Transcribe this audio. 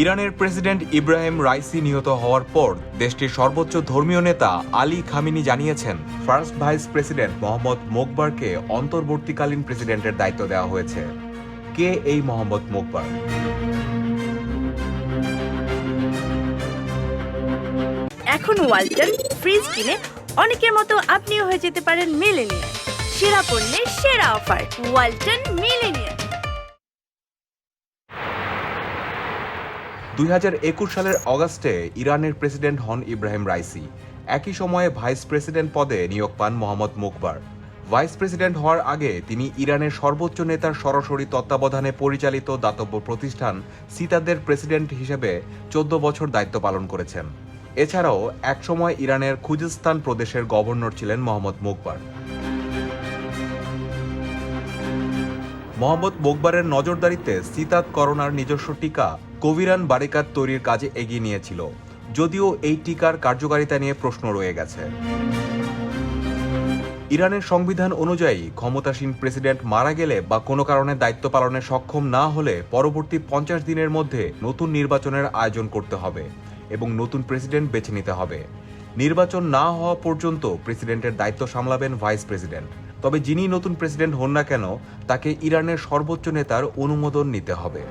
ইরানের president Ebrahim Raisi নিহত হওয়ার পর দেশটির সর্বোচ্চ ধর্মীয় নেতা আলী খামেনি জানিয়েছেন, ফার্স্ট ভাইস প্রেসিডেন্ট মোহাম্মদ মোকবারকে অন্তর্বর্তীকালীন প্রেসিডেন্টের দায়িত্ব দেওয়া হয়েছে। কে এই মোহাম্মদ মোকবার? এখন ওয়ালটন ফ্রিজ কিনে অনেকের মতো আপনিও হয়ে যেতে পারেন মিলেনিয়ার। সেরা পণ্যের সেরা অফার, ওয়ালটন মিলেনিয়ার। 2021 সালের অগাস্টে ইরানের প্রেসিডেন্ট হন ইব্রাহিম রাইসি। একই সময়ে ভাইস প্রেসিডেন্ট পদে নিয়োগ পান মোহাম্মদ মোকবার। ভাইস প্রেসিডেন্ট হওয়ার আগে তিনি ইরানের সর্বোচ্চ নেতার সরাসরি তত্ত্বাবধানে পরিচালিত দাতব্য প্রতিষ্ঠান সিতাদের প্রেসিডেন্ট হিসেবে 14 বছর দায়িত্ব পালন করেছেন। এছাড়াও একসময় ইরানের খুজেস্তান প্রদেশের গভর্নর ছিলেন মোহাম্মদ মোকবার। মোহাম্মদ মোকবারের নজরদারিতে সিতাদ করোনার নিজস্ব টিকা কোভিরান বারিকাত তৈরির কাজে এগিয়ে নিয়েছিল, যদিও এই টিকার কার্যকারিতা নিয়ে প্রশ্ন রয়ে গেছে। ইরানের সংবিধান অনুযায়ী ক্ষমতাসীন প্রেসিডেন্ট মারা গেলে বা কোনো কারণে দায়িত্ব পালনে সক্ষম না হলে পরবর্তী 50 দিনের মধ্যে নতুন নির্বাচনের আয়োজন করতে হবে এবং নতুন প্রেসিডেন্ট বেছে নিতে হবে। নির্বাচন না হওয়া পর্যন্ত প্রেসিডেন্টের দায়িত্ব সামলাবেন ভাইস প্রেসিডেন্ট। তবে যিনি নতুন প্রেসিডেন্ট হন না কেন, তাকে ইরানের সর্বোচ্চ নেতার অনুমোদন নিতে হবে।